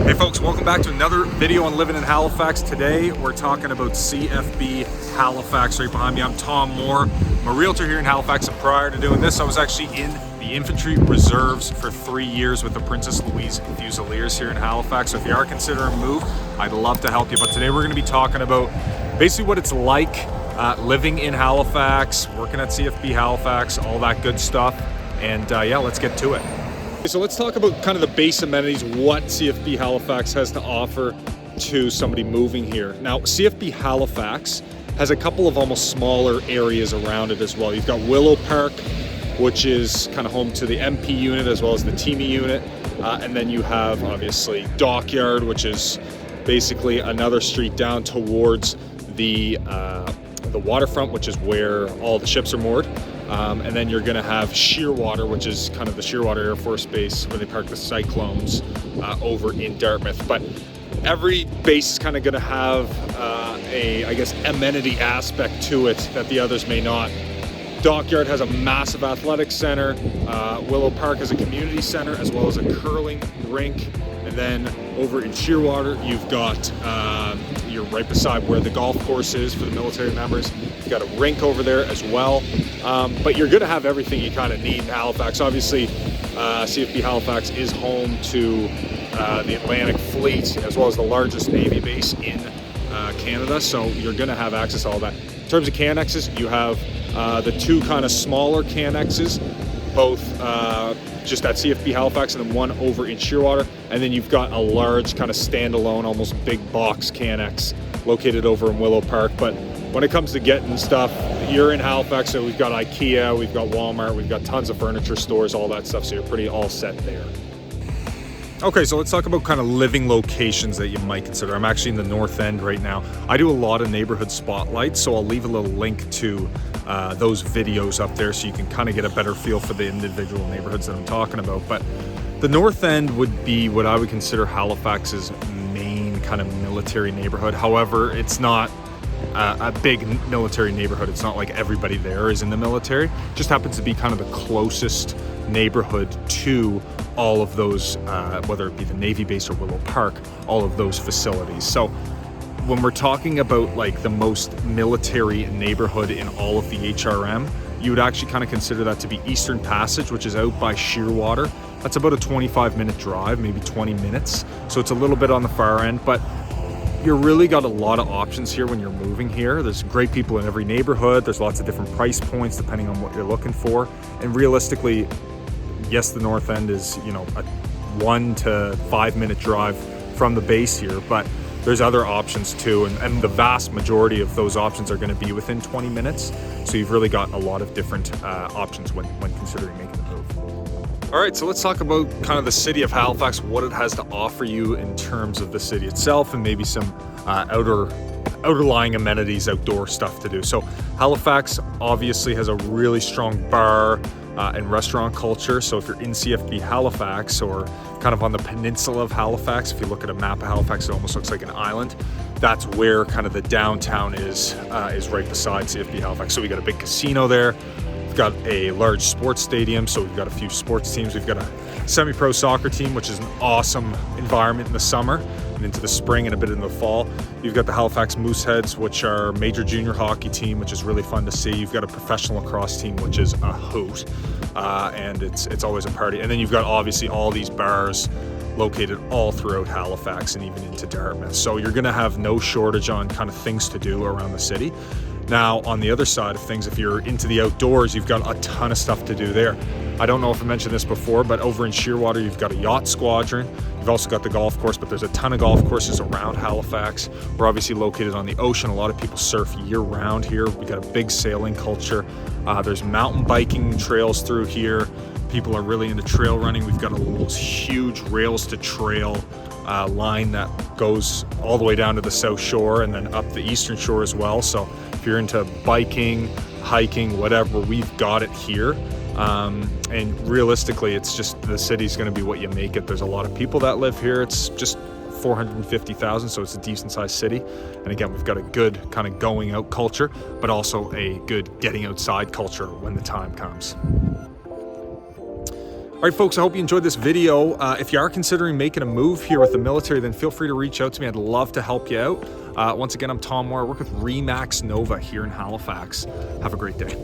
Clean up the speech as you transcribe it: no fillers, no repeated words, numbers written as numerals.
Hey folks, welcome back to another video on living in Halifax. Today we're talking about CFB Halifax. Right behind me, I'm Tom Moore. I'm a realtor here in Halifax, and prior to doing this, I was actually in the Infantry Reserves for 3 years with the Princess Louise Fusiliers here in Halifax. So if you are considering a move, I'd love to help you. But today we're going to be talking about basically what it's like living in Halifax, working at CFB Halifax, all that good stuff. And yeah, let's get to it. So let's talk about kind of the base amenities, what CFB Halifax has to offer to somebody moving here. Now, CFB Halifax has a couple of almost smaller areas around it as well. You've got Willow Park, which is kind of home to the MP unit as well as the Teamy unit. And then you have obviously Dockyard, which is basically another street down towards the waterfront, which is where all the ships are moored. And then you're going to have Shearwater, which is kind of the Shearwater Air Force Base where they park the Cyclones over in Dartmouth. But every base is kind of going to have I guess, amenity aspect to it that the others may not. Dockyard has a massive athletics center. Willow Park has a community center as well as a curling rink. And then over in Shearwater, you've got, you're right beside where the golf course is for the military members. You've got a rink over there as well. But you're going to have everything you kind of need in Halifax. Obviously, CFB Halifax is home to the Atlantic Fleet as well as the largest Navy base in Canada. So you're going to have access to all that. In terms of cannexes, you have the two kind of smaller cannexes, both just at CFB Halifax and then one over in Shearwater. And then you've got a large kind of standalone, almost big box cannex located over in Willow Park. But when it comes to getting stuff, you're in Halifax, so we've got IKEA, we've got Walmart, we've got tons of furniture stores, all that stuff. So you're pretty all set there. Okay, so let's talk about kind of living locations that you might consider. I'm actually in the North End right now. I do a lot of neighborhood spotlights, so I'll leave a little link to those videos up there so you can kind of get a better feel for the individual neighborhoods that I'm talking about. But the North End would be what I would consider Halifax's main kind of military neighborhood. However, it's not a big military neighborhood. It's not like everybody there is in the military. It just happens to be kind of the closest neighborhood to all of those, whether it be the Navy base or Willow Park, all of those facilities. So when we're talking about like the most military neighborhood in all of the HRM, you would actually kind of consider that to be Eastern Passage, which is out by Shearwater. That's about a 25-minute drive, maybe 20 minutes. So it's a little bit on the far end, but you've really got a lot of options here when you're moving here. There's great people in every neighborhood. There's lots of different price points depending on what you're looking for. And realistically, yes, the North End is, you know, a 1 to 5 minute drive from the base here, but there's other options too. And the vast majority of those options are going to be within 20 minutes. So you've really got a lot of different options when considering making the move. All right, so let's talk about kind of the city of Halifax, what it has to offer you in terms of the city itself and maybe some outlying amenities, outdoor stuff to do. So Halifax obviously has a really strong bar and restaurant culture. So if you're in CFB Halifax or kind of on the peninsula of Halifax, if you look at a map of Halifax, it almost looks like an island. That's where kind of the downtown is right beside CFB Halifax. So we got a big casino there. We've got a large sports stadium, so we've got a few sports teams. We've got a semi-pro soccer team, which is an awesome environment in the summer and into the spring and a bit in the fall. You've got the Halifax Mooseheads, which are a major junior hockey team, which is really fun to see. You've got a professional lacrosse team, which is a hoot, and it's always a party. And then you've got obviously all these bars located all throughout Halifax and even into Dartmouth. So you're gonna have no shortage on kind of things to do around the city. Now, on the other side of things, if you're into the outdoors, you've got a ton of stuff to do there. I don't know if I mentioned this before, but over in Shearwater, you've got a yacht squadron. You've also got the golf course, but there's a ton of golf courses around Halifax. We're obviously located on the ocean. A lot of people surf year round here. We got a big sailing culture. There's mountain biking trails through here. People are really into trail running. We've got a huge rails to trail line that goes all the way down to the South Shore and then up the Eastern Shore as well. So if you're into biking, hiking, whatever, we've got it here. And realistically, it's just the city's going to be what you make it. There's a lot of people that live here. It's just 450,000, so it's a decent sized city. And again, we've got a good kind of going out culture, but also a good getting outside culture when the time comes. All right, folks, I hope you enjoyed this video. If you are considering making a move here with the military, then feel free to reach out to me. I'd love to help you out. Once again, I'm Tom Moore. I work with Remax Nova here in Halifax. Have a great day.